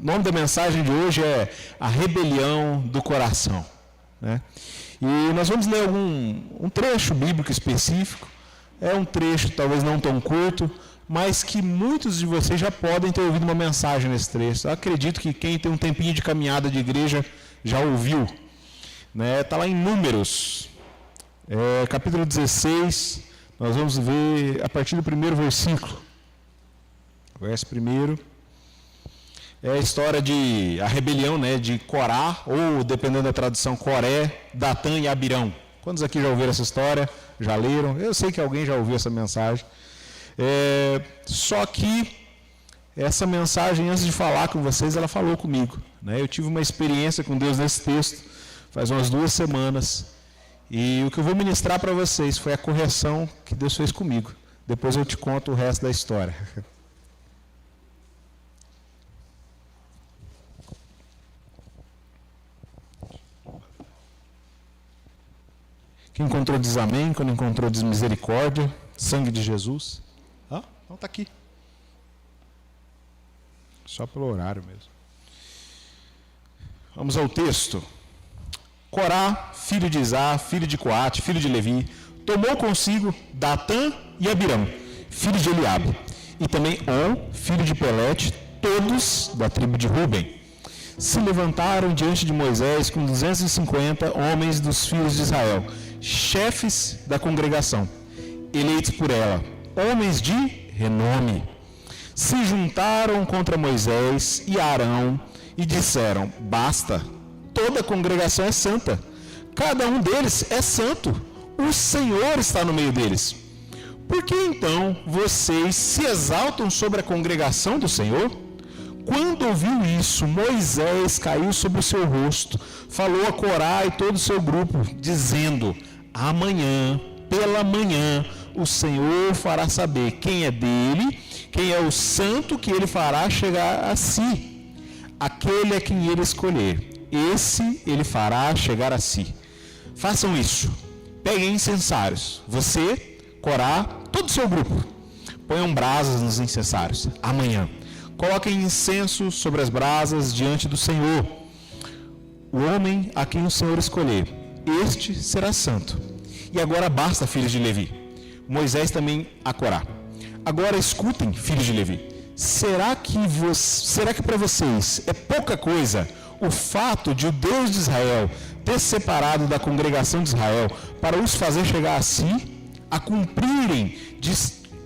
nome da mensagem de hoje é A Rebelião do Coração, né? E nós vamos ler um trecho bíblico específico. É um trecho talvez não tão curto, mas que muitos de vocês já podem ter ouvido uma mensagem nesse trecho. Eu acredito que quem tem um tempinho de caminhada de igreja já ouviu, né? Está lá em Números, capítulo 16, nós vamos ver a partir do primeiro versículo. Verso 1. É a história de a rebelião, né, de Corá, ou dependendo da tradução, Coré, Datã e Abirão. Quantos aqui já ouviram essa história? Já leram? Eu sei que alguém já ouviu essa mensagem. Só que essa mensagem, antes de falar com vocês, ela falou comigo, né? Eu tive uma experiência com Deus nesse texto faz umas 2 semanas. E o que eu vou ministrar para vocês foi a correção que Deus fez comigo. Depois eu te conto o resto da história. Quem encontrou diz amém, quando encontrou diz misericórdia, sangue de Jesus. Não está aqui. Só pelo horário mesmo. Vamos ao texto. Corá, filho de Izá, filho de Coate, filho de Levi, tomou consigo Datã e Abirão, filho de Eliabe, e também On, filho de Pelete, todos da tribo de Ruben. Se levantaram diante de Moisés com 250 homens dos filhos de Israel, chefes da congregação, eleitos por ela, homens de renome. Se juntaram contra Moisés e Arão e disseram: basta, toda a congregação é santa, cada um deles é santo, o Senhor está no meio deles. Por que então vocês se exaltam sobre a congregação do Senhor? Quando ouviu isso, Moisés caiu sobre o seu rosto, falou a Corá e todo o seu grupo, dizendo: amanhã, pela manhã, o Senhor fará saber quem é dele, quem é o santo que ele fará chegar a si. Aquele a quem ele escolher, esse ele fará chegar a si. Façam isso. Peguem incensários. Você, Corá, todo o seu grupo. Ponham brasas nos incensários. Amanhã. Coloquem incenso sobre as brasas diante do Senhor. O homem a quem o Senhor escolher, este será santo. E agora basta, filhos de Levi. Moisés também a Corá. Agora escutem, filhos de Levi. Será que para vocês é pouca coisa o fato de o Deus de Israel ter separado da congregação de Israel para os fazer chegar a si, a cumprirem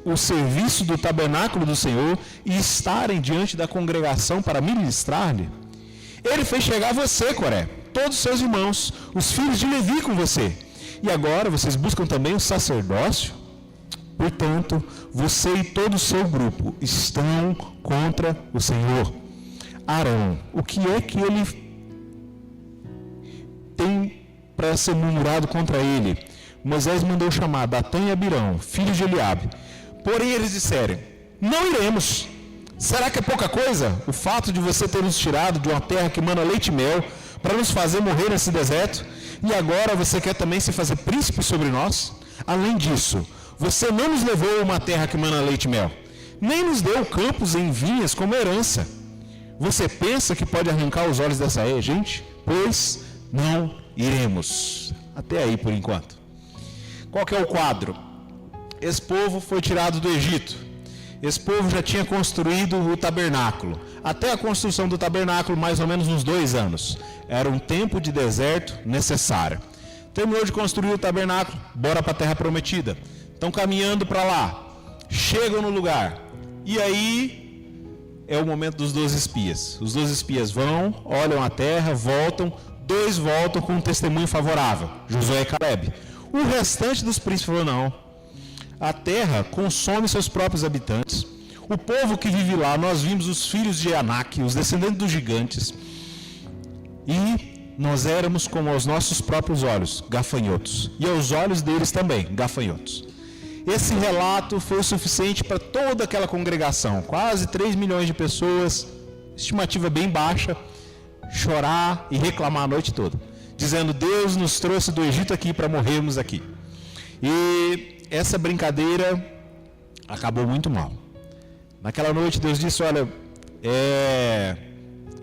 o serviço do tabernáculo do Senhor e estarem diante da congregação para ministrar-lhe? Ele fez chegar a você, Coré, todos os seus irmãos, os filhos de Levi com você. E agora vocês buscam também o sacerdócio? Portanto, você e todo o seu grupo estão contra o Senhor. Arão, o que é que ele tem para ser murmurado contra ele? Moisés mandou chamar Datã e Abirão, filhos de Eliabe. Porém eles disseram: não iremos. Será que é pouca coisa o fato de você ter nos tirado de uma terra que mana leite e mel para nos fazer morrer nesse deserto? E agora você quer também se fazer príncipe sobre nós? Além disso, você não nos levou a uma terra que mana leite e mel, nem nos deu campos em vinhas como herança. Você pensa que pode arrancar os olhos dessa gente? Pois não iremos. Até aí por enquanto. Qual que é o quadro? Esse povo foi tirado do Egito. Esse povo já tinha construído o tabernáculo. Até a construção do tabernáculo, mais ou menos uns 2 anos. Era um tempo de deserto necessário. Terminou de construir o tabernáculo, bora para a terra prometida. Estão caminhando para lá, chegam no lugar, e aí é o momento dos 12 espias. Os 12 espias vão, olham a terra, voltam, 2 voltam com um testemunho favorável, Josué e Caleb. O restante dos príncipes falou: não, a terra consome seus próprios habitantes, o povo que vive lá, nós vimos os filhos de Anak, os descendentes dos gigantes, e nós éramos como aos nossos próprios olhos, gafanhotos, e aos olhos deles também, gafanhotos. Esse relato foi o suficiente para toda aquela congregação, quase 3 milhões de pessoas, estimativa bem baixa, chorar e reclamar a noite toda, dizendo: Deus nos trouxe do Egito aqui para morrermos aqui. E essa brincadeira acabou muito mal. Naquela noite Deus disse: olha,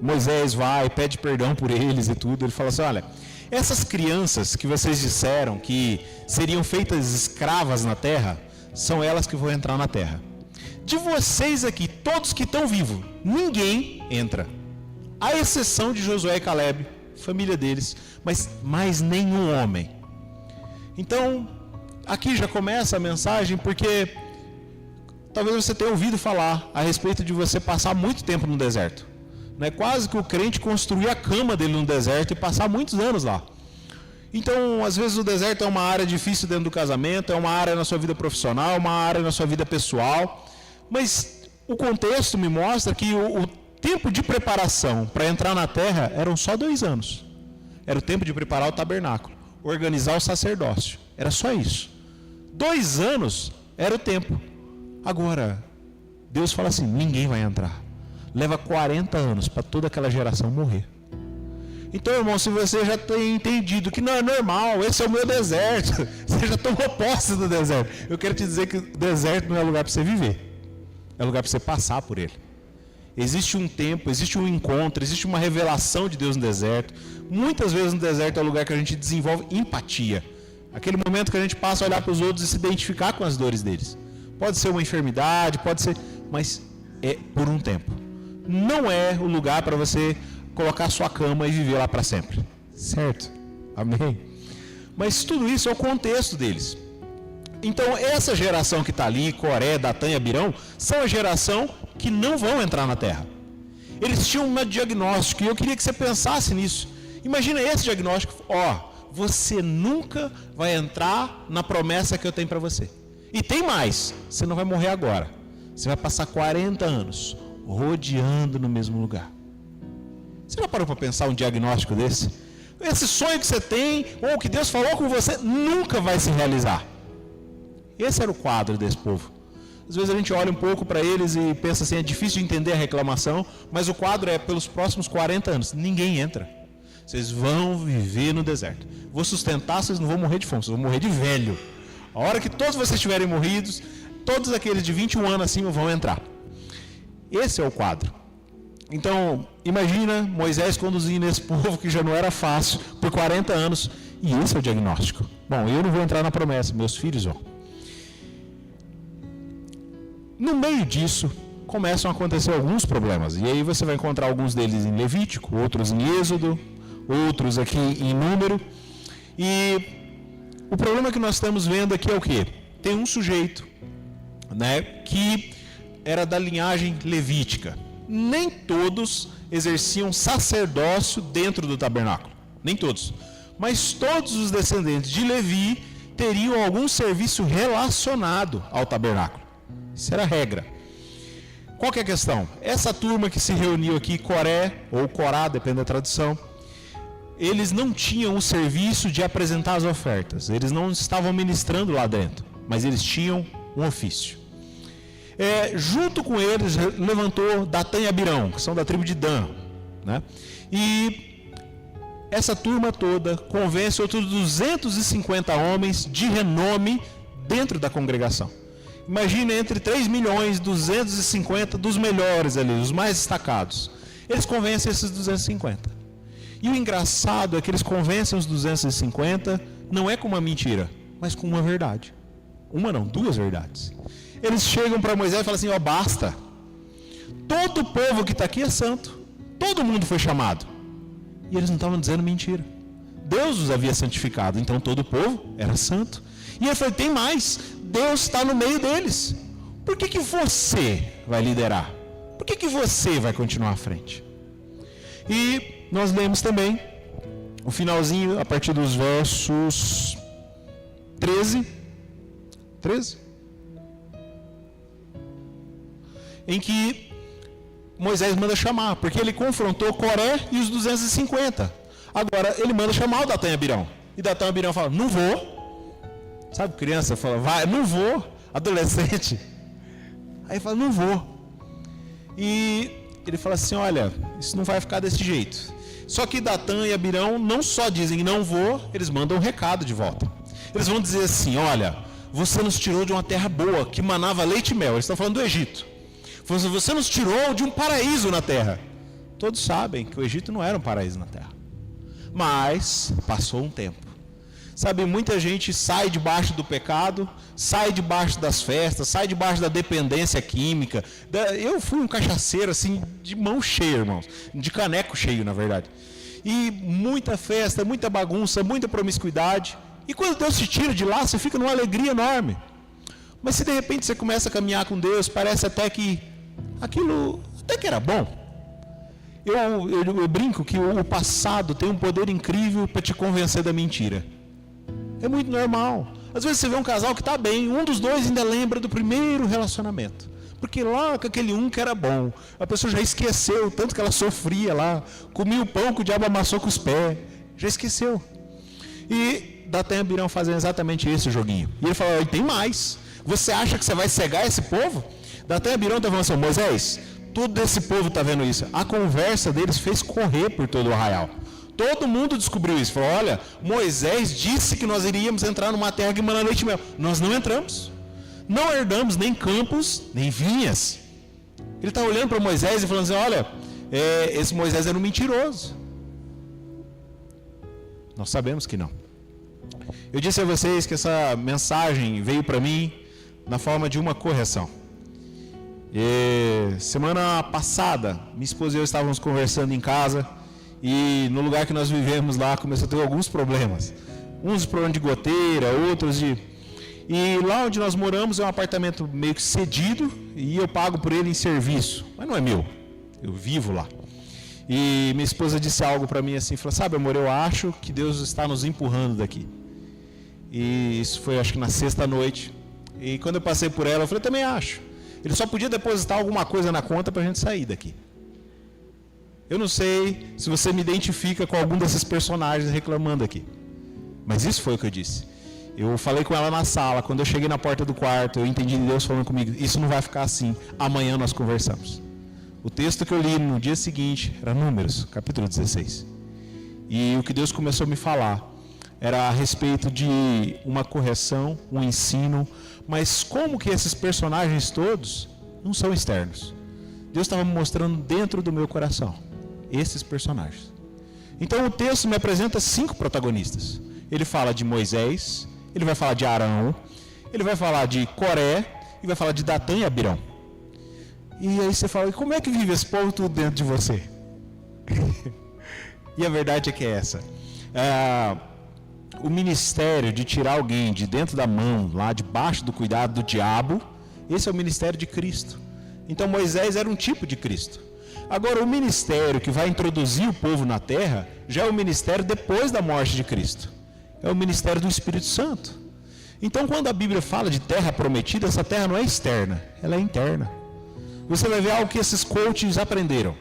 Moisés vai, pede perdão por eles e tudo. Ele fala assim: olha, essas crianças que vocês disseram que seriam feitas escravas na terra, são elas que vão entrar na terra. De vocês aqui, todos que estão vivos, ninguém entra. À exceção de Josué e Caleb, família deles, mas mais nenhum homem. Então, aqui já começa a mensagem, porque talvez você tenha ouvido falar a respeito de você passar muito tempo no deserto. Não é quase que o crente construir a cama dele no deserto e passar muitos anos lá. Então, às vezes o deserto é uma área difícil dentro do casamento, é uma área na sua vida profissional, uma área na sua vida pessoal. Mas o contexto me mostra que o tempo de preparação para entrar na terra eram só 2 anos. Era o tempo de preparar o tabernáculo, organizar o sacerdócio. Era só isso. 2 anos era o tempo. Agora, Deus fala assim: ninguém vai entrar. Leva 40 anos para toda aquela geração morrer. Então, irmão, se você já tem entendido que não é normal, esse é o meu deserto, você já tomou posse do deserto. Eu quero te dizer que o deserto não é lugar para você viver. É lugar para você passar por ele. Existe um tempo, existe um encontro, existe uma revelação de Deus no deserto. Muitas vezes no deserto é o lugar que a gente desenvolve empatia. Aquele momento que a gente passa a olhar para os outros e se identificar com as dores deles. Pode ser uma enfermidade, pode ser, mas é por um tempo. Não é o lugar para você colocar sua cama e viver lá para sempre. Certo? Amém? Mas tudo isso é o contexto deles. Então, essa geração que está ali, Coré, Datã e Abirão, são a geração que não vão entrar na terra. Eles tinham um diagnóstico, e eu queria que você pensasse nisso. Imagina esse diagnóstico: você nunca vai entrar na promessa que eu tenho para você. E tem mais, você não vai morrer agora. Você vai passar 40 anos rodeando no mesmo lugar. Você já parou para pensar um diagnóstico desse? Esse sonho que você tem, ou que Deus falou com você, nunca vai se realizar. Esse era o quadro desse povo. Às vezes a gente olha um pouco para eles e pensa assim: é difícil de entender a reclamação, mas o quadro é: pelos próximos 40 anos, ninguém entra. Vocês vão viver no deserto. Vou sustentar, vocês não vão morrer de fome, vocês vão morrer de velho. A hora que todos vocês estiverem morridos, todos aqueles de 21 anos acima vão entrar. Esse é o quadro. Então, imagina Moisés conduzindo esse povo que já não era fácil por 40 anos, e esse é o diagnóstico. Bom, eu não vou entrar na promessa, meus filhos vão. No meio disso, começam a acontecer alguns problemas. E aí você vai encontrar alguns deles em Levítico, outros em Êxodo, outros aqui em Número. E o problema que nós estamos vendo aqui é o quê? Tem um sujeito, que era da linhagem levítica. Nem todos exerciam sacerdócio dentro do tabernáculo. Nem todos. Mas todos os descendentes de Levi teriam algum serviço relacionado ao tabernáculo. Isso era a regra. Qual que é a questão? Essa turma que se reuniu aqui, Coré ou Corá, depende da tradução, eles não tinham o serviço de apresentar as ofertas. Eles não estavam ministrando lá dentro, mas eles tinham um ofício. Junto com eles levantou Datã e Abirão, que são da tribo de Dan, E essa turma toda convence outros 250 homens de renome dentro da congregação. Imagina, entre 3.250.000 dos melhores ali, os mais destacados. Eles convencem esses 250. E o engraçado é que eles convencem os 250 não é com uma mentira, mas com uma verdade. Uma não, 2 verdades. Eles chegam para Moisés e falam assim: basta. Todo o povo que está aqui é santo. Todo mundo foi chamado. E eles não estavam dizendo mentira. Deus os havia santificado, então todo o povo era santo. E ele falou: tem mais, Deus está no meio deles. Por que você vai liderar? Por que você vai continuar à frente? E nós lemos também o finalzinho, a partir dos versos 13, em que Moisés manda chamar, porque ele confrontou Coré e os 250. Agora ele manda chamar o Datã e Abirão. E Datã e Abirão fala: não vou. Sabe, criança fala: vai, não vou. Adolescente. Aí fala: não vou. E ele fala assim: olha, isso não vai ficar desse jeito. Só que Datã e Abirão não só dizem não vou, eles mandam um recado de volta. Eles vão dizer assim: olha, você nos tirou de uma terra boa, que manava leite e mel. Eles estão falando do Egito. Você nos tirou de um paraíso na terra. Todos sabem que o Egito não era um paraíso na terra. Mas passou um tempo. Sabe, muita gente sai debaixo do pecado, sai debaixo das festas, sai debaixo da dependência química. Eu fui um cachaceiro assim, de mão cheia, irmãos, de caneco cheio, na verdade. E muita festa, muita bagunça, muita promiscuidade. E quando Deus te tira de lá, você fica numa alegria enorme. Mas se de repente você começa a caminhar com Deus, parece até que aquilo até que era bom. Eu brinco que o passado tem um poder incrível para te convencer da mentira. É muito normal. Às vezes você vê um casal que está bem, um dos dois ainda lembra do primeiro relacionamento. Porque lá com aquele um que era bom, a pessoa já esqueceu o tanto que ela sofria lá, comia o pão que o diabo amassou com os pés, já esqueceu. E Datã e Abirão fazem exatamente esse joguinho. E ele fala, tem mais. Você acha que você vai cegar esse povo? Datã e Abirão estão falando assim, Moisés, todo esse povo está vendo isso. A conversa deles fez correr por todo o arraial. Todo mundo descobriu isso. Falou, olha, Moisés disse que nós iríamos entrar numa terra que mana leite e mel. Nós não entramos. Não herdamos nem campos, nem vinhas. Ele está olhando para Moisés e falando assim, olha, esse Moisés era um mentiroso. Nós sabemos que não. Eu disse a vocês que essa mensagem veio para mim na forma de uma correção. Semana passada, minha esposa e eu estávamos conversando em casa. E no lugar que nós vivemos lá, começou a ter alguns problemas. Uns problemas de goteira, outros de... E lá onde nós moramos é um apartamento meio que cedido, e eu pago por ele em serviço. Mas não é meu, eu vivo lá. E minha esposa disse algo para mim assim, falou, sabe amor, eu acho que Deus está nos empurrando daqui. E isso foi acho que na sexta noite. E quando eu passei por ela, eu falei, também acho. Ele só podia depositar alguma coisa na conta para a gente sair daqui. Eu não sei se você me identifica com algum desses personagens reclamando aqui. Mas isso foi o que eu disse. Eu falei com ela na sala, quando eu cheguei na porta do quarto, eu entendi Deus falando comigo, isso não vai ficar assim, amanhã nós conversamos. O texto que eu li no dia seguinte era Números, capítulo 16. E o que Deus começou a me falar era a respeito de uma correção, um ensino, mas como que esses personagens todos não são externos. Deus estava me mostrando dentro do meu coração esses personagens. Então o texto me apresenta 5 protagonistas. Ele fala de Moisés, ele vai falar de Arão, ele vai falar de Coré e vai falar de Datã e Abirão. E aí você fala, e como é que vive esse povo tudo dentro de você? E a verdade é que é essa. O ministério de tirar alguém de dentro da mão, lá debaixo do cuidado do diabo, esse é o ministério de Cristo. Então Moisés era um tipo de Cristo. Agora o ministério que vai introduzir o povo na terra, já é o ministério depois da morte de Cristo. É o ministério do Espírito Santo. Então quando a Bíblia fala de terra prometida, essa terra não é externa, ela é interna. Você vai ver algo que esses coaches aprenderam.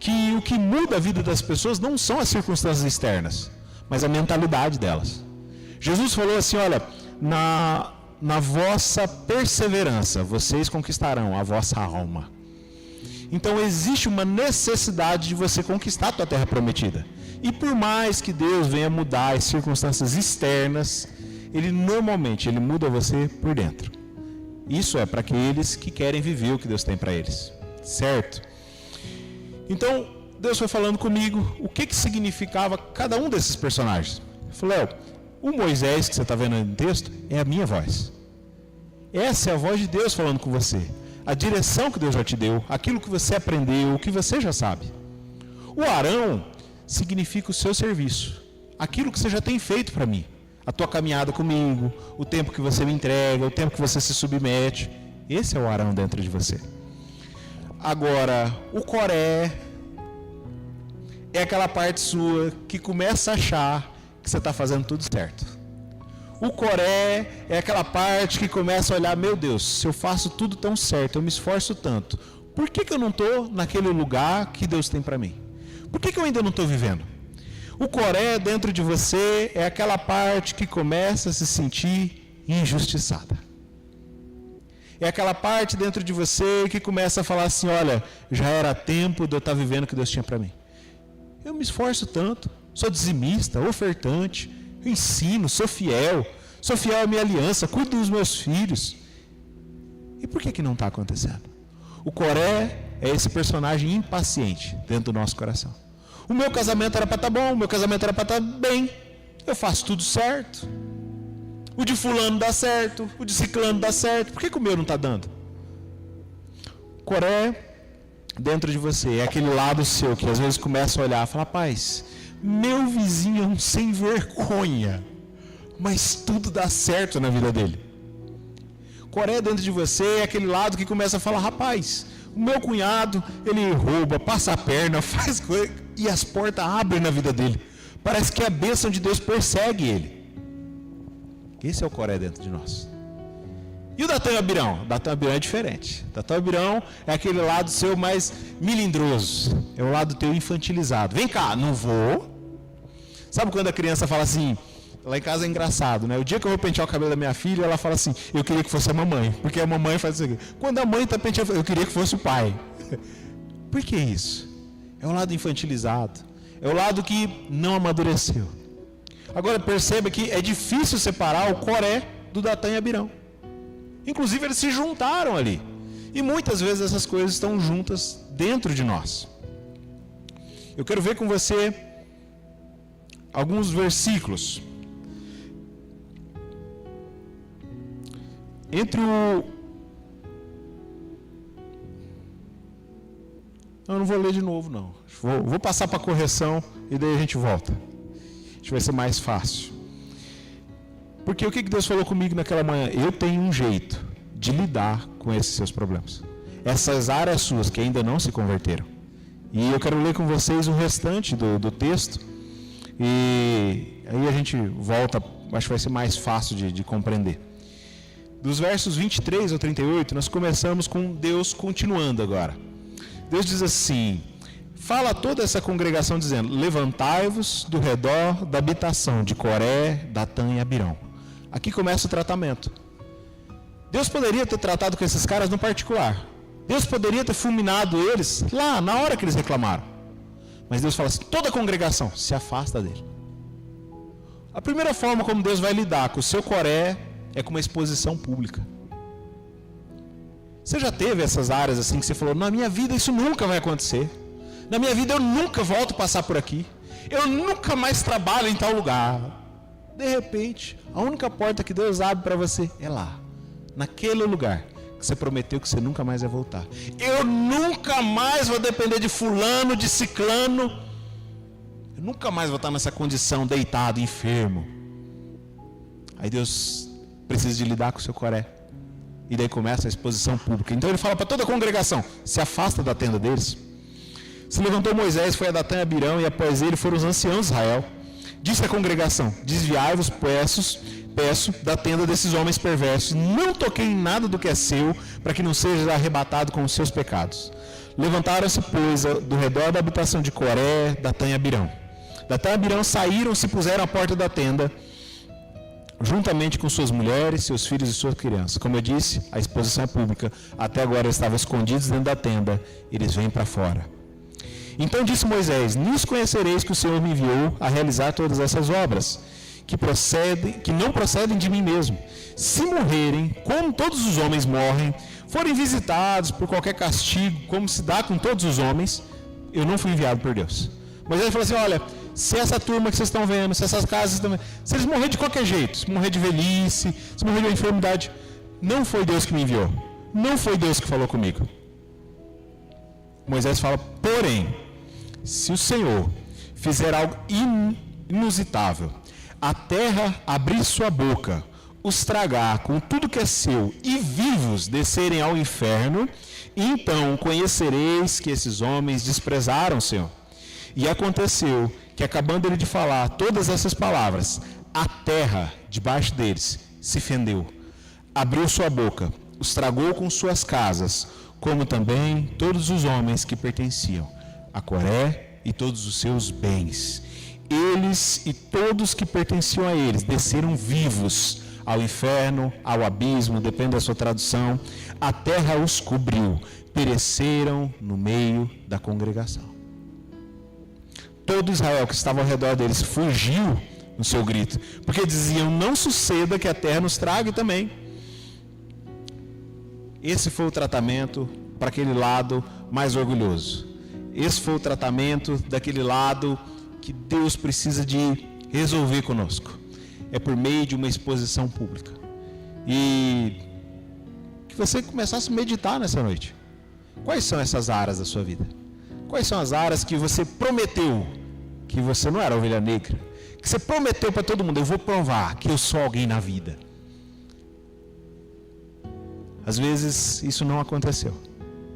Que o que muda a vida das pessoas não são as circunstâncias externas, mas a mentalidade delas. Jesus falou assim, olha, na vossa perseverança, vocês conquistarão a vossa alma. Então existe uma necessidade de você conquistar a tua terra prometida. E por mais que Deus venha mudar as circunstâncias externas, Ele normalmente muda você por dentro. Isso é para aqueles que querem viver o que Deus tem para eles. Certo? Então, Deus foi falando comigo o que significava cada um desses personagens. Eu falei, o Moisés que você está vendo no texto é a minha voz. Essa é a voz de Deus falando com você. A direção que Deus já te deu, aquilo que você aprendeu, o que você já sabe. O Arão significa o seu serviço, aquilo que você já tem feito para mim. A tua caminhada comigo, o tempo que você me entrega, o tempo que você se submete. Esse é o Arão dentro de você. Agora, o Coré é aquela parte sua que começa a achar que você está fazendo tudo certo. O Coré é aquela parte que começa a olhar, meu Deus, se eu faço tudo tão certo, eu me esforço tanto, por que eu não estou naquele lugar que Deus tem para mim? Por que eu ainda não estou vivendo? O Coré dentro de você é aquela parte que começa a se sentir injustiçada. É aquela parte dentro de você que começa a falar assim, olha, já era tempo de eu estar vivendo o que Deus tinha para mim. Eu me esforço tanto, sou dizimista, ofertante, eu ensino, sou fiel à minha aliança, cuido dos meus filhos. E por que não está acontecendo? O Coré é esse personagem impaciente dentro do nosso coração. O meu casamento era para estar bom, o meu casamento era para estar bem, eu faço tudo certo. O de fulano dá certo, o de ciclano dá certo, por que o meu não está dando? Coré dentro de você é aquele lado seu que às vezes começa a olhar e fala: rapaz, meu vizinho é um sem vergonha, mas tudo dá certo na vida dele. Coré dentro de você é aquele lado que começa a falar: rapaz, o meu cunhado, ele rouba, passa a perna, faz coisa, e as portas abrem na vida dele. Parece que a bênção de Deus persegue ele. Esse é o Coré dentro de nós. E o Datã e Abirão? O Datã e Abirão é diferente. O Datã e Abirão é aquele lado seu mais milindroso. É o lado teu infantilizado. Vem cá, não vou. Sabe quando a criança fala assim? Lá em casa é engraçado, né? O dia que eu vou pentear o cabelo da minha filha, ela fala assim: eu queria que fosse a mamãe. Porque a mamãe faz isso aqui. Quando a mãe está penteando, eu queria que fosse o pai. Por que isso? É o lado infantilizado. É o lado que não amadureceu. Agora perceba que é difícil separar o Coré do Datã e Abirão. Inclusive eles se juntaram ali. E muitas vezes essas coisas estão juntas dentro de nós. Eu quero ver com você alguns versículos. Entre o... Eu não vou ler de novo, não. Vou passar para a correção e daí a gente volta. Acho que vai ser mais fácil. Porque o que Deus falou comigo naquela manhã? Eu tenho um jeito de lidar com esses seus problemas. Essas áreas suas que ainda não se converteram. E eu quero ler com vocês o restante do texto. E aí a gente volta, acho que vai ser mais fácil de compreender. Dos versos 23 ao 38, nós começamos com Deus continuando agora. Deus diz assim: fala a toda essa congregação dizendo: levantai-vos do redor da habitação de Coré, Datã e Abirão. Aqui começa o tratamento. Deus poderia ter tratado com esses caras no particular. Deus poderia ter fulminado eles lá, na hora que eles reclamaram. Mas Deus fala assim: toda a congregação se afasta dele. A primeira forma como Deus vai lidar com o seu Coré é com uma exposição pública. Você já teve essas áreas assim que você falou: na minha vida isso nunca vai acontecer. Na minha vida eu nunca volto a passar por aqui. Eu nunca mais trabalho em tal lugar. De repente, a única porta que Deus abre para você é lá, naquele lugar que você prometeu que você nunca mais vai voltar. Eu nunca mais vou depender de fulano, de ciclano. Eu nunca mais vou estar nessa condição, deitado, enfermo. Aí Deus precisa de lidar com o seu Coré. E daí começa a exposição pública. Então ele fala para toda a congregação: se afasta da tenda deles. Se levantou Moisés, foi a Datã e Abirão, e após ele foram os anciãos de Israel. Disse a congregação: desviai-vos, peço, da tenda desses homens perversos. Não toquei em nada do que é seu, para que não seja arrebatado com os seus pecados. Levantaram-se, pois, do redor da habitação de Coré, Datã e Abirão. Datã e Abirão saíram, se puseram à porta da tenda, juntamente com suas mulheres, seus filhos e suas crianças. Como eu disse, a exposição é pública. Até agora eles estavam escondidos dentro da tenda. Eles vêm para fora. Então disse Moisés: nisso conhecereis que o Senhor me enviou a realizar todas essas obras, que não procedem de mim mesmo. Se morrerem, como todos os homens morrem, forem visitados por qualquer castigo, como se dá com todos os homens, eu não fui enviado por Deus. Moisés falou assim: olha, se essa turma que vocês estão vendo, se essas casas estão vendo, se eles morrerem de qualquer jeito, se morrer de velhice, se morrer de uma enfermidade, não foi Deus que me enviou. Não foi Deus que falou comigo. Moisés fala: porém, se o Senhor fizer algo inusitável, a terra abrir sua boca, os tragar com tudo que é seu e vivos descerem ao inferno, então conhecereis que esses homens desprezaram o Senhor. E aconteceu que, acabando ele de falar todas essas palavras, a terra debaixo deles se fendeu, abriu sua boca, os tragou com suas casas, como também todos os homens que pertenciam a Coré e todos os seus bens. Eles e todos que pertenciam a eles desceram vivos ao inferno, ao abismo, depende da sua tradução. A terra os cobriu, pereceram no meio da congregação. Todo Israel que estava ao redor deles fugiu no seu grito, porque diziam: não suceda que a terra nos trague também. Esse foi o tratamento para aquele lado mais orgulhoso. Esse foi o tratamento daquele lado que Deus precisa de resolver conosco. É por meio de uma exposição pública. E que você começasse a meditar nessa noite. Quais são essas áreas da sua vida? Quais são as áreas que você prometeu que você não era ovelha negra? Que você prometeu para todo mundo, eu vou provar que eu sou alguém na vida. Às vezes isso não aconteceu.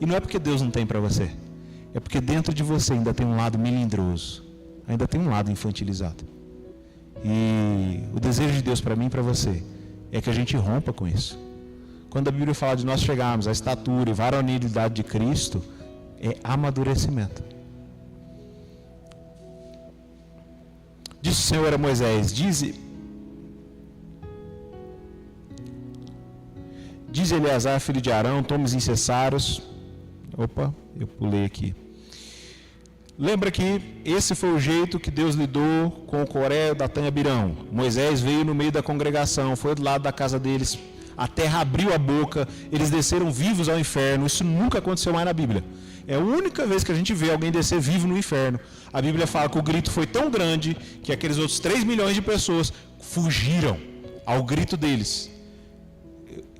E não é porque Deus não tem para você. É porque dentro de você ainda tem um lado melindroso. Ainda tem um lado infantilizado. E o desejo de Deus para mim e para você é que a gente rompa com isso. Quando a Bíblia fala de nós chegarmos à estatura e varonilidade de Cristo, é amadurecimento. Disse o Senhor a Moisés, diz Eleazar, filho de Arão, tome os incensários. Opa, eu pulei aqui. Lembra que esse foi o jeito que Deus lidou com o Coré, Datã e Abirão. Moisés veio no meio da congregação, foi do lado da casa deles, a terra abriu a boca, eles desceram vivos ao inferno. Isso nunca aconteceu mais na Bíblia. É a única vez que a gente vê alguém descer vivo no inferno. A Bíblia fala que o grito foi tão grande que aqueles outros 3 milhões de pessoas fugiram ao grito deles.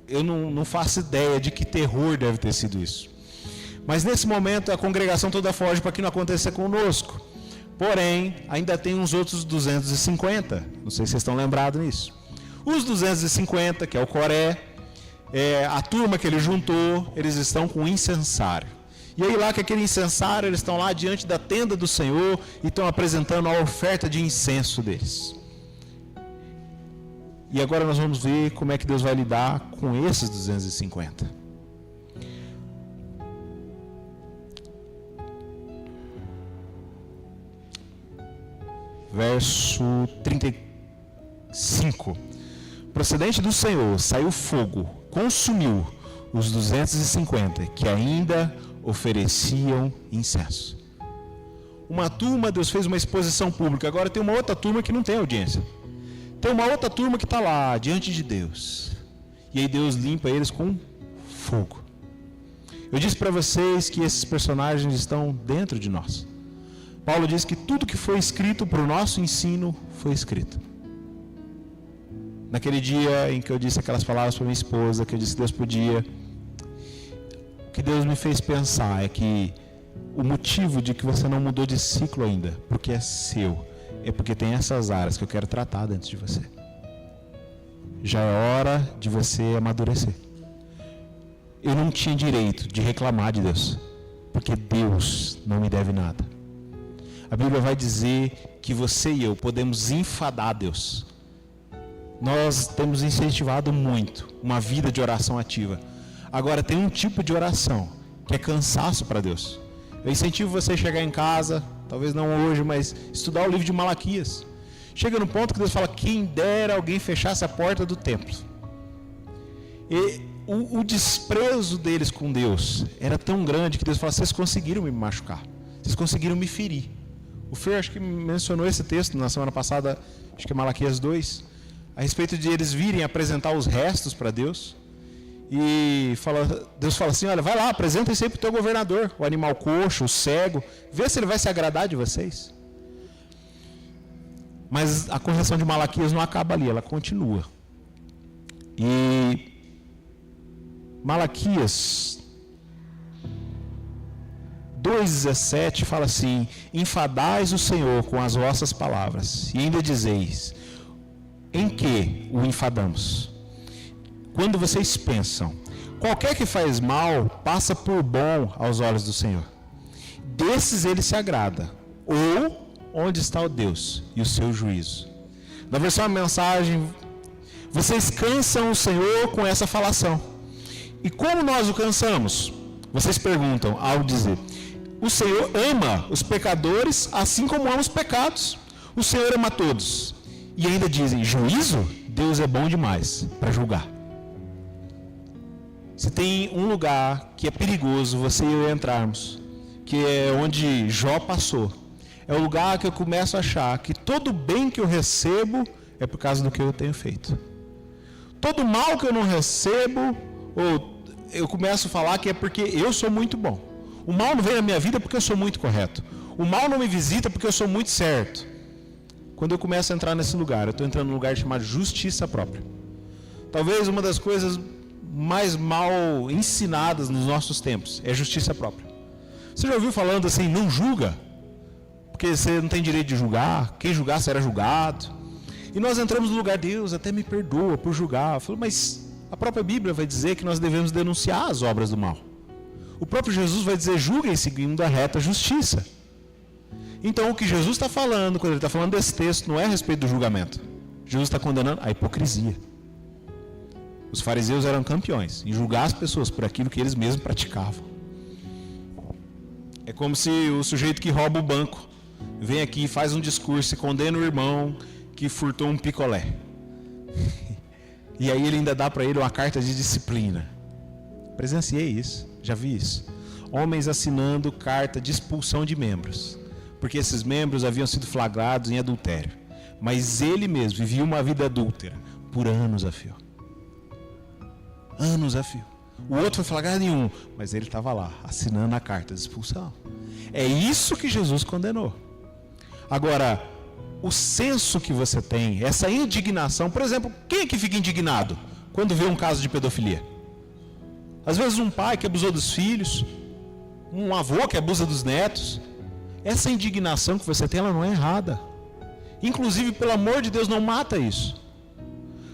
Eu não faço ideia de que terror deve ter sido isso. Mas nesse momento a congregação toda foge para que não aconteça conosco. Porém, ainda tem uns outros 250. Não sei se vocês estão lembrados nisso. Os 250, que é o Coré, a turma que ele juntou, eles estão com incensário. E aí lá com aquele incensário, eles estão lá diante da tenda do Senhor e estão apresentando a oferta de incenso deles. E agora nós vamos ver como é que Deus vai lidar com esses 250. Verso 35. Procedente do Senhor, saiu fogo, consumiu os 250 que ainda ofereciam incenso. Uma turma, Deus fez uma exposição pública. Agora tem uma outra turma que não tem audiência. Tem uma outra turma que está lá, diante de Deus. E aí Deus limpa eles com fogo. Eu disse para vocês que esses personagens estão dentro de nós. Paulo diz que tudo que foi escrito para o nosso ensino foi escrito. Naquele dia em que eu disse aquelas palavras para minha esposa, que eu disse que Deus podia, o que Deus me fez pensar é que o motivo de que você não mudou de ciclo ainda, porque é seu, é porque tem essas áreas que eu quero tratar dentro de você. Já é hora de você amadurecer. Eu não tinha direito de reclamar de Deus, porque Deus não me deve nada. A Bíblia vai dizer que você e eu podemos enfadar Deus. Nós temos incentivado muito uma vida de oração ativa. Agora tem um tipo de oração que é cansaço para Deus. Eu incentivo você a chegar em casa, talvez não hoje, mas estudar o livro de Malaquias. Chega no ponto que Deus fala, quem dera alguém fechasse a porta do templo. E o desprezo deles com Deus era tão grande que Deus fala, vocês conseguiram me machucar, vocês conseguiram me ferir. O Fer acho que mencionou esse texto na semana passada, acho que é Malaquias 2, a respeito de eles virem apresentar os restos para Deus. E Deus fala assim, olha, vai lá, apresenta isso aí para o teu governador, o animal coxo, o cego, vê se ele vai se agradar de vocês. Mas a correção de Malaquias não acaba ali, ela continua. E Malaquias 2,17 fala assim, enfadais o Senhor com as vossas palavras, e ainda dizeis, em que o enfadamos? Quando vocês pensam, qualquer que faz mal, passa por bom aos olhos do Senhor. Desses ele se agrada. Ou, onde está o Deus e o seu juízo? Na versão da mensagem, vocês cansam o Senhor com essa falação. E como nós o cansamos? Vocês perguntam ao dizer, o Senhor ama os pecadores assim como ama os pecados. O Senhor ama todos. E ainda dizem, juízo? Deus é bom demais para julgar. Se tem um lugar que é perigoso você e eu entrarmos, que é onde Jó passou, é o lugar que eu começo a achar que todo bem que eu recebo é por causa do que eu tenho feito. Todo mal que eu não recebo, ou eu começo a falar que é porque eu sou muito bom. O mal não vem na minha vida porque eu sou muito correto. O mal não me visita porque eu sou muito certo. Quando eu começo a entrar nesse lugar, eu estou entrando num lugar chamado justiça própria. Talvez uma das coisas mais mal ensinadas nos nossos tempos é justiça própria. Você já ouviu falando assim, não julga? Porque você não tem direito de julgar, quem julgar será julgado. E nós entramos no lugar, Deus até me perdoa por julgar. Eu falo, mas a própria Bíblia vai dizer que nós devemos denunciar as obras do mal. O próprio Jesus vai dizer, julguem seguindo a reta justiça. Então o que Jesus está falando, quando ele está falando desse texto, não é a respeito do julgamento. Jesus está condenando a hipocrisia. Os fariseus eram campeões em julgar as pessoas por aquilo que eles mesmos praticavam. É como se o sujeito que rouba o banco vem aqui, faz um discurso e condena o irmão que furtou um picolé. E aí ele ainda dá para ele uma carta de disciplina. Presenciei isso, já vi isso. Homens assinando carta de expulsão de membros, porque esses membros haviam sido flagrados em adultério. Mas ele mesmo vivia uma vida adúltera por anos a fio. Anos a fio. O outro foi flagrado em um, mas ele estava lá, assinando a carta de expulsão. É isso que Jesus condenou. Agora, o senso que você tem, essa indignação, por exemplo, quem é que fica indignado quando vê um caso de pedofilia? Às vezes um pai que abusou dos filhos, um avô que abusa dos netos. Essa indignação que você tem, ela não é errada. Inclusive, pelo amor de Deus, não mata isso.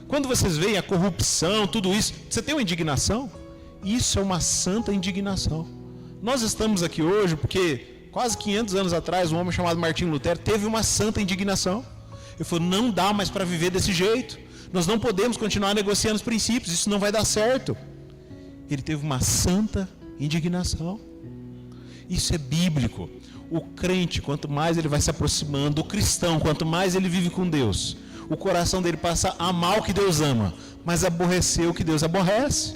Quando vocês veem a corrupção, tudo isso, você tem uma indignação? Isso é uma santa indignação. Nós estamos aqui hoje porque quase 500 anos atrás um homem chamado Martinho Lutero teve uma santa indignação. Ele falou, não dá mais para viver desse jeito. Nós não podemos continuar negociando os princípios, isso não vai dar certo. Ele teve uma santa indignação. Isso é bíblico. O crente, quanto mais ele vai se aproximando, o cristão, quanto mais ele vive com Deus, o coração dele passa a amar o que Deus ama, mas aborrecer o que Deus aborrece.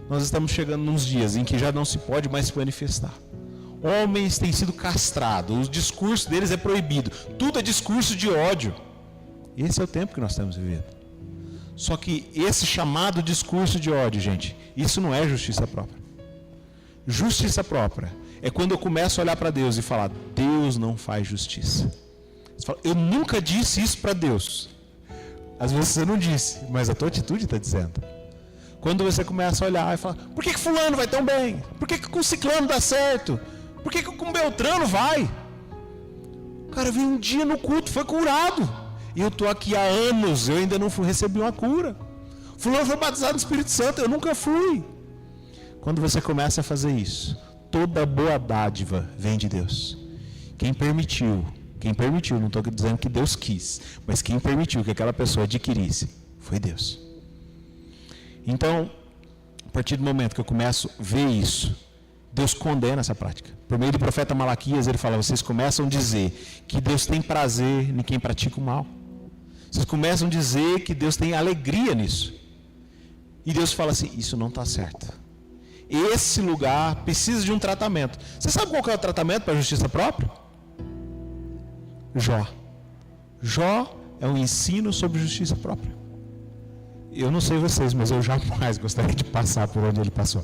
Nós estamos chegando nos dias em que já não se pode mais se manifestar. Homens têm sido castrados, o discurso deles é proibido, tudo é discurso de ódio. Esse é o tempo que nós estamos vivendo. Só que esse chamado discurso de ódio, gente, isso não é justiça própria. Justiça própria é quando eu começo a olhar para Deus e falar, Deus não faz justiça. Você fala, eu nunca disse isso para Deus. Às vezes você não disse, mas a tua atitude está dizendo. Quando você começa a olhar e falar, por que fulano vai tão bem? Por que com ciclano dá certo? Por que com Beltrano vai? O cara veio um dia no culto, foi curado. E eu estou aqui há anos, eu ainda não recebi uma cura. Fulano foi batizado no Espírito Santo, eu nunca fui. Quando você começa a fazer isso, toda boa dádiva vem de Deus. Quem permitiu, não estou dizendo que Deus quis, mas quem permitiu que aquela pessoa adquirisse, foi Deus. Então, a partir do momento que eu começo a ver isso, Deus condena essa prática. Por meio do profeta Malaquias, ele fala, vocês começam a dizer que Deus tem prazer em quem pratica o mal. Vocês começam a dizer que Deus tem alegria nisso. E Deus fala assim, isso não está certo. Esse lugar precisa de um tratamento. Você sabe qual que é o tratamento para a justiça própria? Jó. Jó é um ensino sobre justiça própria. Eu não sei vocês, mas eu jamais gostaria de passar por onde ele passou.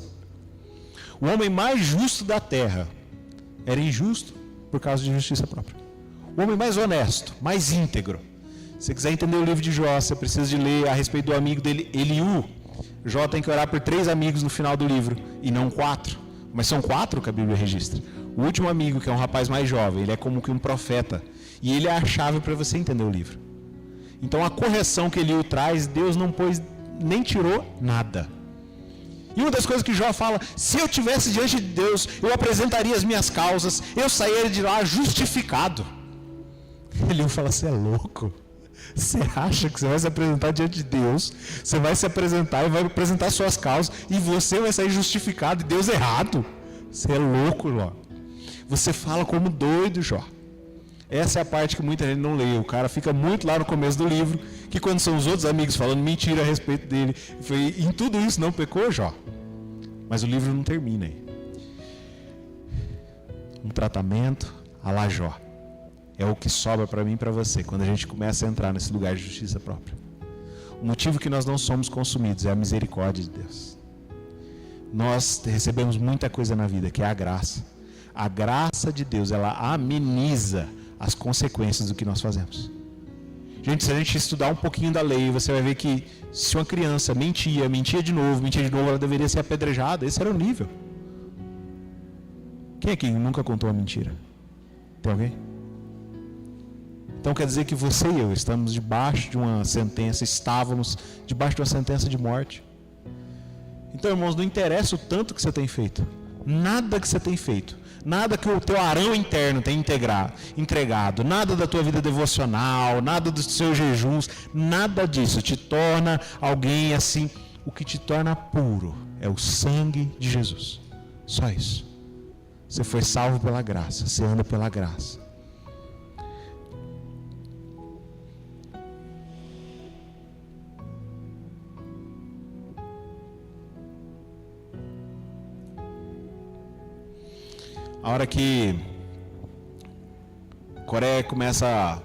O homem mais justo da terra era injusto por causa de justiça própria. O homem mais honesto, mais íntegro. Se você quiser entender o livro de Jó, você precisa de ler a respeito do amigo dele, Eliú. Jó tem que orar por 3 amigos no final do livro, e não 4. Mas são 4 que a Bíblia registra. O último amigo, que é um rapaz mais jovem, ele é como que um profeta. E ele é a chave para você entender o livro. Então a correção que Eliú traz, Deus não pôs, nem tirou nada. E uma das coisas que Jó fala, se eu tivesse diante de Deus, eu apresentaria as minhas causas, eu sairia de lá justificado. Eliú fala, você é louco? Você acha que você vai se apresentar diante de Deus, você vai se apresentar e vai apresentar suas causas, e você vai sair justificado e Deus errado? Você é louco, Jó. Você fala como doido, Jó. Essa é a parte que muita gente não lê. O cara fica muito lá no começo do livro, que quando são os outros amigos falando mentira a respeito dele, foi, em tudo isso não pecou, Jó. Mas o livro não termina aí. Um tratamento à la Jó. É o que sobra para mim e para você, quando a gente começa a entrar nesse lugar de justiça própria. O motivo que nós não somos consumidos é a misericórdia de Deus. nós recebemos muita coisa na vida, que é a graça. A graça de Deus, ela ameniza as consequências do que nós fazemos. Gente, se a gente estudar um pouquinho da lei, você vai ver que se uma criança mentia de novo, ela deveria ser apedrejada. Esse era o nível. Quem aqui nunca contou uma mentira? Tem alguém? Então quer dizer que você e eu estamos debaixo de uma sentença, estávamos debaixo de uma sentença de morte. Então, irmãos, não interessa o tanto que você tem feito. Nada que você tem feito. Nada que o teu arão interno tem entregado. Nada da tua vida devocional, nada dos seus jejuns. Nada disso te torna alguém assim. O que te torna puro é o sangue de Jesus. Só isso. Você foi salvo pela graça. Você anda pela graça. A hora que Coré começa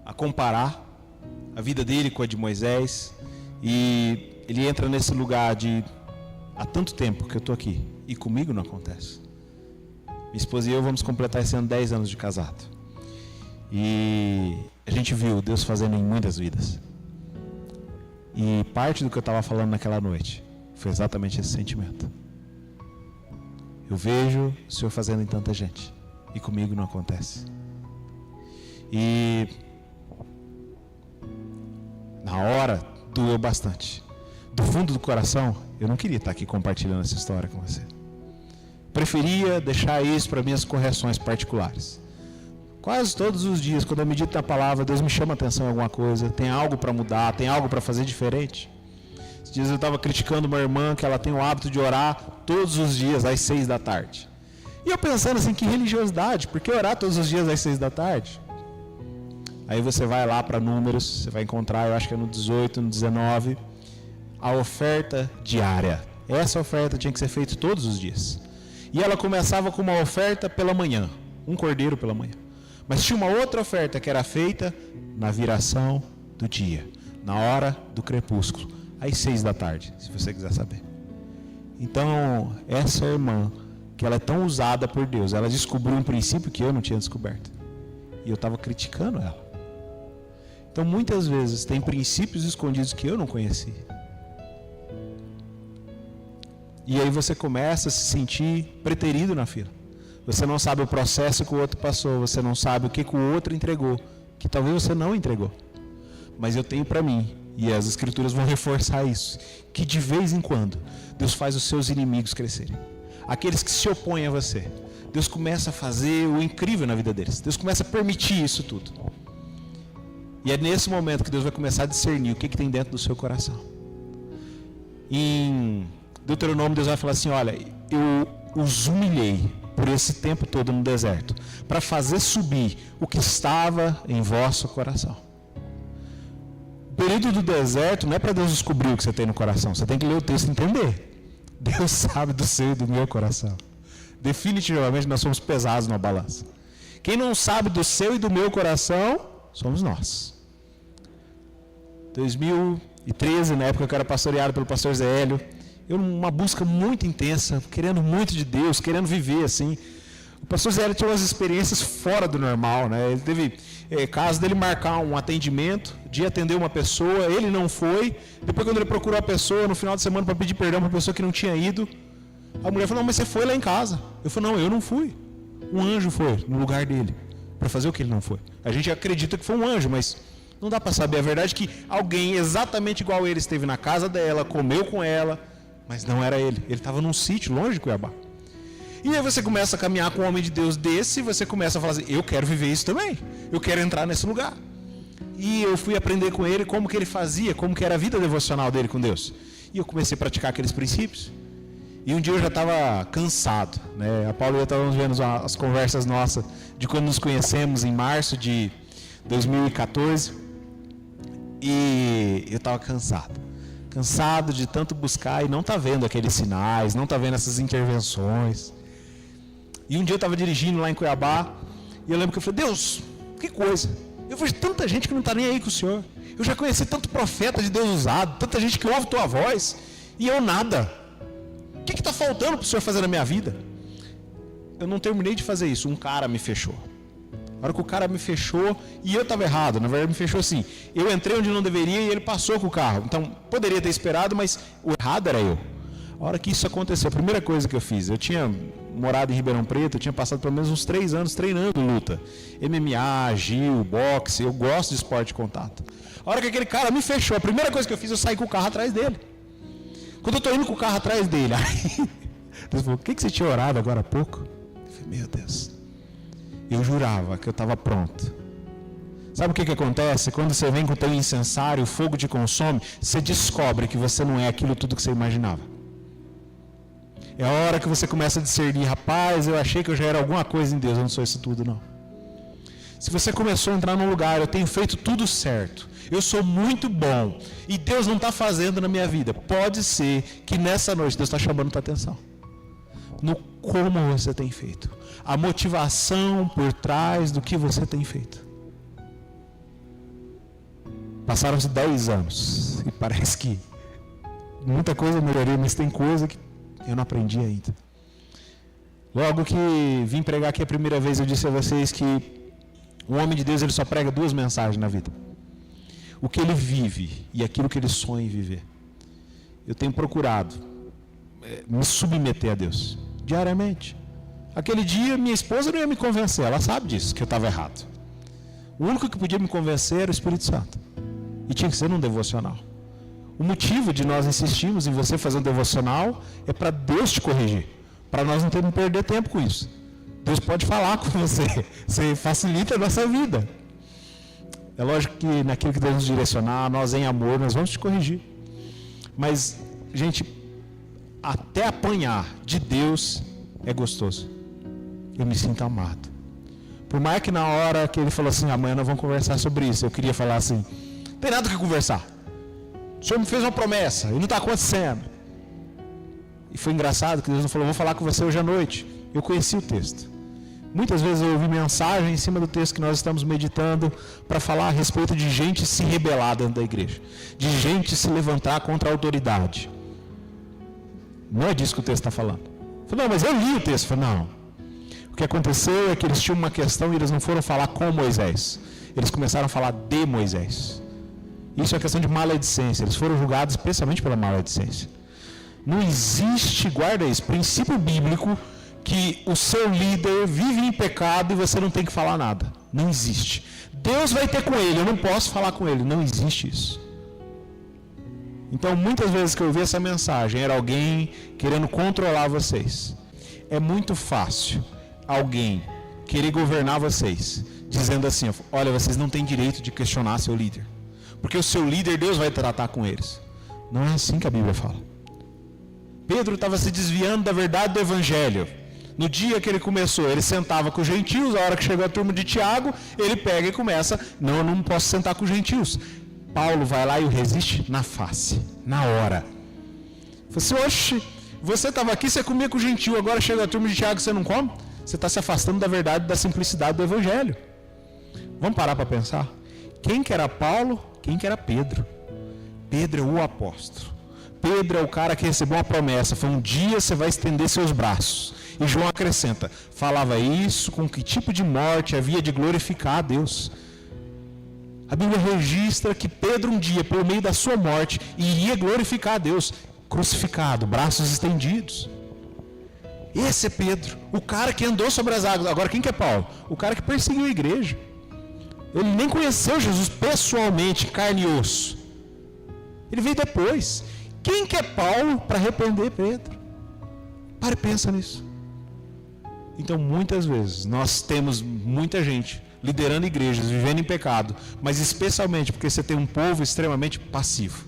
a comparar a vida dele com a de Moisés, e ele entra nesse lugar de há tanto tempo que eu estou aqui e comigo não acontece. Minha esposa e eu vamos completar esse ano 10 anos de casado, e a gente viu Deus fazendo em muitas vidas, e parte do que eu estava falando naquela noite foi exatamente esse sentimento. Eu vejo o Senhor fazendo em tanta gente e comigo não acontece. E na hora doeu bastante. Do fundo do coração, eu não queria estar aqui compartilhando essa história com você. Preferia deixar isso para minhas correções particulares. Quase todos os dias, quando eu medito na palavra, Deus me chama a atenção em alguma coisa, tem algo para mudar, tem algo para fazer diferente. Esses dias eu estava criticando uma irmã que ela tem o hábito de orar todos os dias às 6 da tarde. E eu pensando assim, que religiosidade, por que orar todos os dias às 6 da tarde? Aí você vai lá para Números, você vai encontrar, eu acho que é no 18, no 19, a oferta diária. Essa oferta tinha que ser feita todos os dias. E ela começava com uma oferta pela manhã, um cordeiro pela manhã. Mas tinha uma outra oferta que era feita na viração do dia, na hora do crepúsculo, às 6 da tarde, se você quiser saber. Então, essa irmã, que ela é tão usada por Deus, ela descobriu um princípio que eu não tinha descoberto. E eu estava criticando ela. Então, muitas vezes, tem princípios escondidos que eu não conhecia. E aí você começa a se sentir preterido na fila. Você não sabe o processo que o outro passou, você não sabe o que o outro entregou, que talvez você não entregou. Mas eu tenho para mim, e as escrituras vão reforçar isso, que de vez em quando Deus faz os seus inimigos crescerem. Aqueles que se opõem a você, Deus começa a fazer o incrível na vida deles. Deus começa a permitir isso tudo. E é nesse momento que Deus vai começar a discernir o que tem dentro do seu coração. Em Deuteronômio, Deus vai falar assim: olha, eu os humilhei por esse tempo todo no deserto, para fazer subir o que estava em vosso coração. O período do deserto não é para Deus descobrir o que você tem no coração. Você tem que ler o texto e entender. Deus sabe do seu e do meu coração. Definitivamente nós somos pesados na balança. Quem não sabe do seu e do meu coração, somos nós. 2013, na época que eu era pastoreado pelo pastor Zé Hélio, eu numa busca muito intensa, querendo muito de Deus, querendo viver assim. O pastor Zé Hélio tinha umas experiências fora do normal, né? Ele teve caso dele marcar um atendimento, de atender uma pessoa, ele não foi. Depois, quando ele procurou a pessoa no final de semana para pedir perdão para a pessoa que não tinha ido, a mulher falou: não, mas você foi lá em casa. Eu falei: não, eu não fui. Um anjo foi no lugar dele para fazer o que ele não foi. A gente acredita que foi um anjo, mas não dá para saber. A verdade é que alguém exatamente igual ele esteve na casa dela, comeu com ela, mas não era ele. Ele estava num sítio longe de Cuiabá. E aí você começa a caminhar com um homem de Deus desse, e você começa a falar assim: eu quero viver isso também. Eu quero entrar nesse lugar. E eu fui aprender com ele como que ele fazia, como que era a vida devocional dele com Deus. E eu comecei a praticar aqueles princípios. E um dia eu já estava cansado, né? A Paula e eu estávamos vendo as conversas nossas de quando nos conhecemos em março de 2014. E eu estava cansado de tanto buscar e não tá vendo aqueles sinais, não tá vendo essas intervenções. E um dia eu estava dirigindo lá em Cuiabá, e eu lembro que eu falei: Deus, que coisa, eu vejo tanta gente que não está nem aí com o Senhor. Eu já conheci tanto profeta de Deus usado, tanta gente que ouve tua voz, e eu nada. que está faltando para o Senhor fazer na minha vida? Eu não terminei de fazer isso, um cara me fechou. A hora que o cara me fechou, e eu estava errado, na verdade me fechou assim. Eu entrei onde não deveria e ele passou com o carro. Então, poderia ter esperado, mas o errado era eu. A hora que isso aconteceu, a primeira coisa que eu fiz, eu tinha morado em Ribeirão Preto, eu tinha passado pelo menos uns 3 anos treinando luta. MMA, Gil, boxe, eu gosto de esporte de contato. A hora que aquele cara me fechou, a primeira coisa que eu fiz, eu saí com o carro atrás dele. Quando eu estou indo com o carro atrás dele, aí Deus falou, o que você tinha orado agora há pouco? Eu falei, meu Deus, eu jurava que eu estava pronto. Sabe o que acontece? Quando você vem com o teu incensário, o fogo te consome, você descobre que você não é aquilo tudo que você imaginava. É a hora que você começa a discernir, rapaz, eu achei que eu já era alguma coisa em Deus, eu não sou isso tudo não. Se você começou a entrar num lugar, eu tenho feito tudo certo, eu sou muito bom, e Deus não está fazendo na minha vida, pode ser que nessa noite Deus está chamando a tua atenção. No como você tem feito. A motivação por trás do que você tem feito. Passaram-se 10 anos, e parece que muita coisa melhorou, mas tem coisa que eu não aprendi ainda. Logo que vim pregar aqui a primeira vez, eu disse a vocês que o homem de Deus ele só prega 2 mensagens na vida: o que ele vive e aquilo que ele sonha em viver. Eu tenho procurado me submeter a Deus diariamente. Aquele dia minha esposa não ia me convencer, ela sabe disso, que eu estava errado. O único que podia me convencer era o Espírito Santo, e tinha que ser num devocional. O motivo de nós insistirmos em você fazer um devocional é para Deus te corrigir, para nós não termos que perder tempo com isso. Deus pode falar com você, você facilita a nossa vida. É lógico que naquilo que Deus nos direcionar, nós em amor, nós vamos te corrigir. Mas, gente, até apanhar de Deus é gostoso. Eu me sinto amado. Por mais que na hora que ele falou assim, amanhã nós vamos conversar sobre isso, eu queria falar assim, não tem nada o que conversar. O Senhor me fez uma promessa e não está acontecendo. E foi engraçado que Deus não falou, vou falar com você hoje à noite. Eu conheci o texto. Muitas vezes eu ouvi mensagem em cima do texto que nós estamos meditando para falar a respeito de gente se rebelar dentro da igreja. De gente se levantar contra a autoridade. Não é disso que o texto está falando. Eu falei, não, mas eu li o texto. Eu falei, não. O que aconteceu é que eles tinham uma questão e eles não foram falar com Moisés. Eles começaram a falar de Moisés. Isso é uma questão de maledicência. Eles foram julgados especialmente pela maledicência. Não existe, guarda isso, princípio bíblico que o seu líder vive em pecado e você não tem que falar nada. Não existe. Deus vai ter com ele, eu não posso falar com ele. Não existe isso. Então, muitas vezes que eu vi essa mensagem, era alguém querendo controlar vocês. É muito fácil alguém querer governar vocês, dizendo assim, olha, vocês não têm direito de questionar seu líder. Porque o seu líder, Deus vai tratar com eles. Não é assim que a Bíblia fala. Pedro estava se desviando da verdade do Evangelho. No dia que ele começou, ele sentava com os gentios, a hora que chegou a turma de Tiago, ele pega e começa, não, eu não posso sentar com os gentios. Paulo vai lá e o resiste na face, na hora. Falei assim, oxe, você estava aqui, você comia com o gentil, agora chega a turma de Tiago e você não come? Você está se afastando da verdade, da simplicidade do Evangelho. Vamos parar para pensar? Quem que era Paulo, quem que era Pedro? Pedro é o apóstolo. Pedro é o cara que recebeu uma promessa, foi um dia você vai estender seus braços. E João acrescenta, falava isso com que tipo de morte havia de glorificar a Deus. A Bíblia registra que Pedro um dia, por meio da sua morte, iria glorificar a Deus, crucificado, braços estendidos. Esse é Pedro, o cara que andou sobre as águas. Agora quem que é Paulo? O cara que perseguiu a igreja. Ele nem conheceu Jesus pessoalmente, carne e osso. Ele veio depois. Quem que é Paulo para repreender Pedro? Para e pensa nisso. Então, muitas vezes, nós temos muita gente liderando igrejas, vivendo em pecado, mas especialmente porque você tem um povo extremamente passivo.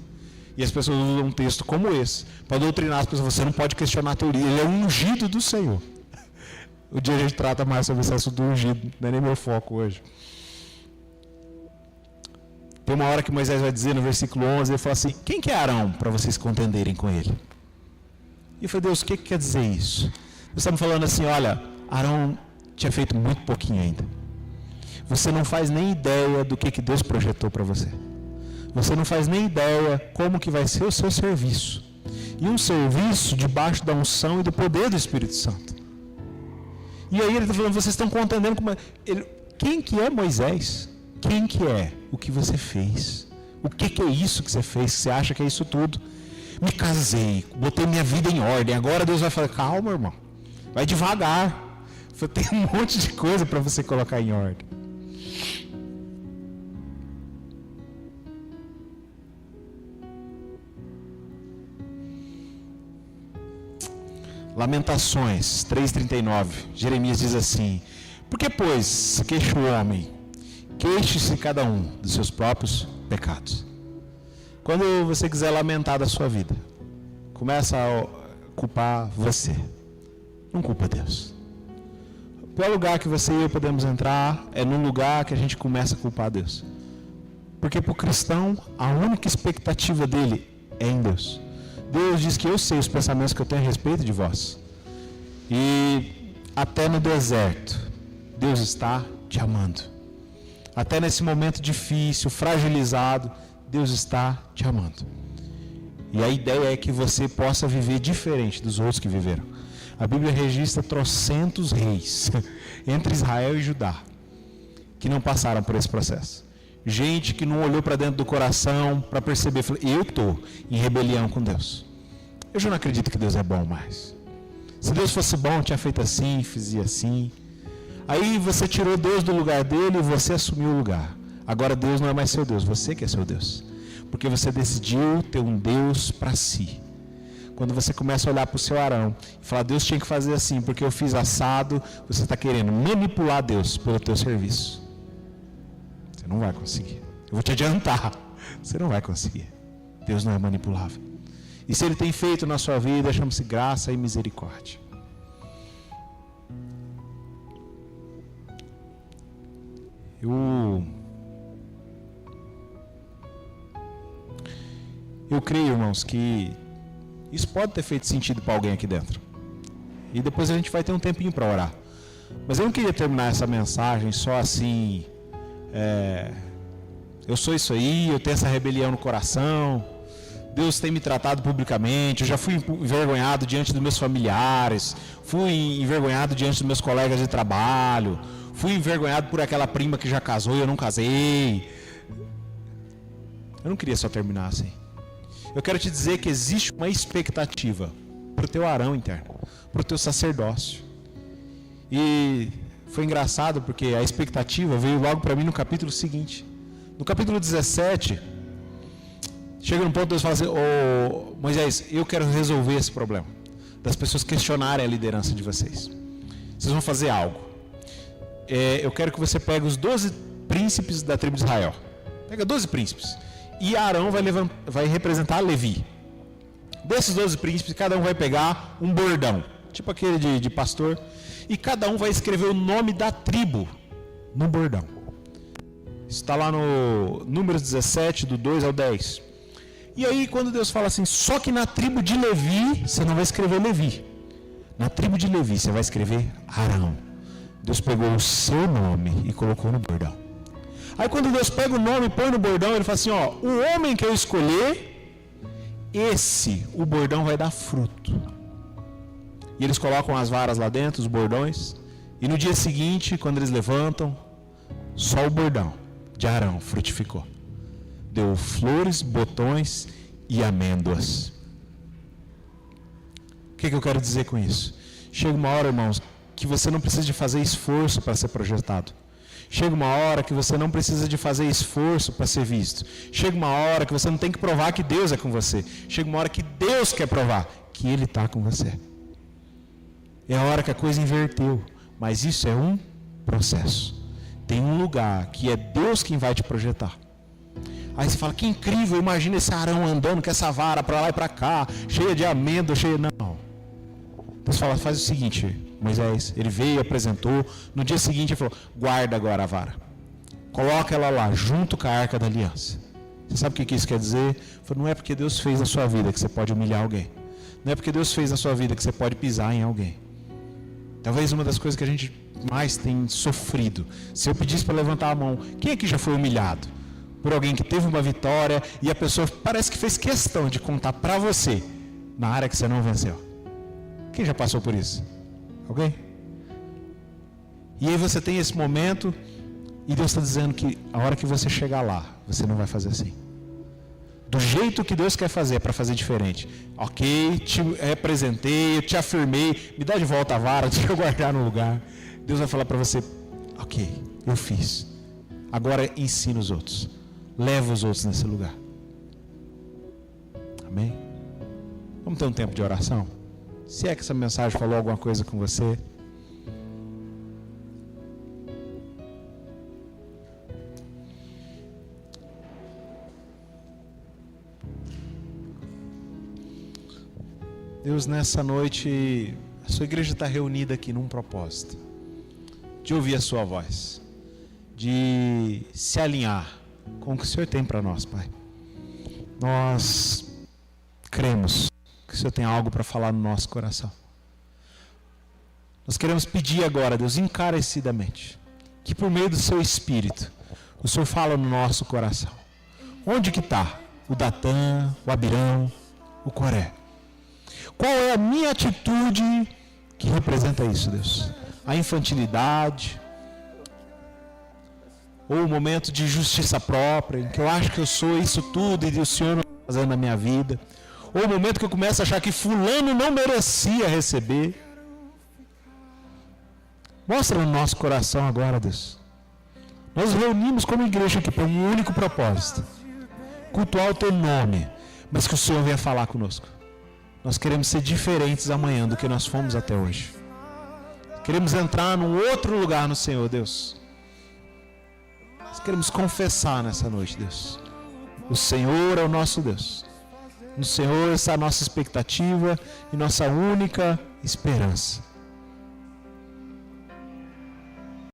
E as pessoas usam um texto como esse para doutrinar as pessoas. Você não pode questionar a teoria, ele é um ungido do Senhor. O dia a gente trata mais sobre esse assunto do ungido, não é nem meu foco hoje. Tem uma hora que Moisés vai dizer no versículo 11, ele fala assim, quem que é Arão para vocês contenderem com ele? E eu falei, Deus, o que quer dizer isso? Nós estamos falando assim, olha, Arão tinha feito muito pouquinho ainda. Você não faz nem ideia do que Deus projetou para você. Você não faz nem ideia como que vai ser o seu serviço. e um serviço debaixo da unção e do poder do Espírito Santo. E aí ele está falando, vocês estão contendendo com... Quem que é Moisés? Quem que é o que você fez? O que é isso que você fez? Você acha que é isso tudo? Me casei, botei minha vida em ordem. Agora Deus vai falar, calma, irmão. Vai devagar. Tem um monte de coisa para você colocar em ordem. Lamentações 3,39. Jeremias diz assim: por que, pois, se queixa o homem? Queixe-se cada um dos seus próprios pecados. Quando você quiser lamentar da sua vida, começa a culpar você. Não culpa Deus. O pior lugar que você e eu podemos entrar é num lugar que a gente começa a culpar Deus. Porque para o cristão, a única expectativa dele é em Deus. Deus diz que eu sei os pensamentos que eu tenho a respeito de vós. E até no deserto, Deus está te amando. Até nesse momento difícil, fragilizado, Deus está te amando. E a ideia é que você possa viver diferente dos outros que viveram. A Bíblia registra trocentos reis entre Israel e Judá que não passaram por esse processo. Gente que não olhou para dentro do coração para perceber, eu estou em rebelião com Deus. Eu já não acredito que Deus é bom mais. Se Deus fosse bom, tinha feito assim, fazia assim. Aí você tirou Deus do lugar dele e você assumiu o lugar. Agora Deus não é mais seu Deus, você que é seu Deus. Porque você decidiu ter um Deus para si. Quando você começa a olhar para o seu Arão e falar, Deus tinha que fazer assim, porque eu fiz assado, você está querendo manipular Deus pelo teu serviço. Você não vai conseguir. Eu vou te adiantar. Você não vai conseguir. Deus não é manipulável. E se Ele tem feito na sua vida, chama-se graça e misericórdia. Eu creio, irmãos, que isso pode ter feito sentido para alguém aqui dentro. E depois a gente vai ter um tempinho para orar. Mas eu não queria terminar essa mensagem só assim... eu sou isso aí, eu tenho essa rebelião no coração, Deus tem me tratado publicamente, eu já fui envergonhado diante dos meus familiares, fui envergonhado diante dos meus colegas de trabalho, fui envergonhado por aquela prima que já casou e eu não casei. Eu não queria só terminar assim. Eu quero te dizer que existe uma expectativa para o teu Arão interno, para o teu sacerdócio. E foi engraçado porque a expectativa veio logo para mim no capítulo seguinte. No capítulo 17, chega num ponto Deus fala assim, Moisés, eu quero resolver esse problema, das pessoas questionarem a liderança de vocês. Vocês vão fazer algo. Eu quero que você pegue os 12 príncipes da tribo de Israel. Pega 12 príncipes. E Arão vai representar Levi. Desses 12 príncipes, cada um vai pegar um bordão, tipo aquele de pastor, e cada um vai escrever o nome da tribo no bordão. Isso está lá no Números 17, do 2 ao 10. E aí, quando Deus fala assim, só que na tribo de Levi, você não vai escrever Levi. Na tribo de Levi, você vai escrever Arão. Deus pegou o seu nome e colocou no bordão. Aí quando Deus pega o nome e põe no bordão, Ele fala assim, o homem que eu escolher, o bordão vai dar fruto. E eles colocam as varas lá dentro, os bordões, e no dia seguinte, quando eles levantam, só o bordão de Arão frutificou. Deu flores, botões e amêndoas. O que eu quero dizer com isso? Chega uma hora, irmãos, que você não precisa de fazer esforço para ser projetado. Chega uma hora que você não precisa de fazer esforço para ser visto. Chega uma hora que você não tem que provar que Deus é com você. Chega uma hora que Deus quer provar que Ele está com você. É a hora que a coisa inverteu. Mas isso é um processo. Tem um lugar que é Deus quem vai te projetar. Aí você fala, que incrível, imagina esse Arão andando com essa vara para lá e para cá, cheia de amêndoa, cheia... Não. Deus fala, faz o seguinte, Moisés, ele veio, apresentou, no dia seguinte ele falou, guarda agora a vara. Coloca ela lá, junto com a Arca da Aliança. Você sabe o que isso quer dizer? Ele falou, não é porque Deus fez na sua vida que você pode humilhar alguém. Não é porque Deus fez na sua vida que você pode pisar em alguém. Talvez uma das coisas que a gente mais tem sofrido, se eu pedisse para levantar a mão, quem aqui já foi humilhado? Por alguém que teve uma vitória e a pessoa parece que fez questão de contar para você na área que você não venceu. Quem já passou por isso? Alguém? E aí você tem esse momento e Deus está dizendo que a hora que você chegar lá, você não vai fazer assim. Do jeito que Deus quer fazer, é para fazer diferente. Ok, te representei, eu te afirmei, me dá de volta a vara, deixa eu guardar no lugar. Deus vai falar para você, ok, eu fiz. Agora ensina os outros. Leva os outros nesse lugar. Amém? Vamos ter um tempo de oração? Se é que essa mensagem falou alguma coisa com você. Deus, nessa noite, a sua igreja está reunida aqui num propósito. De ouvir a sua voz. De se alinhar com o que o Senhor tem para nós, Pai. Nós cremos que o Senhor tem algo para falar no nosso coração. Nós queremos pedir agora, Deus, encarecidamente, que por meio do seu Espírito, o Senhor fala no nosso coração. Onde que está o Datã, o Abirão, o Coré? Qual é a minha atitude que representa isso, Deus? A infantilidade, ou o momento de justiça própria, em que eu acho que eu sou isso tudo e o Senhor não está fazendo na minha vida. Ou o momento que eu começo a achar que fulano não merecia receber. Mostra no nosso coração agora, Deus. Nós reunimos como igreja aqui para um único propósito. Cultuar o teu nome, mas que o Senhor venha falar conosco. Nós queremos ser diferentes amanhã do que nós fomos até hoje. Queremos entrar num outro lugar no Senhor, Deus. Nós queremos confessar nessa noite, Deus. O Senhor é o nosso Deus. No Senhor está a nossa expectativa e nossa única esperança.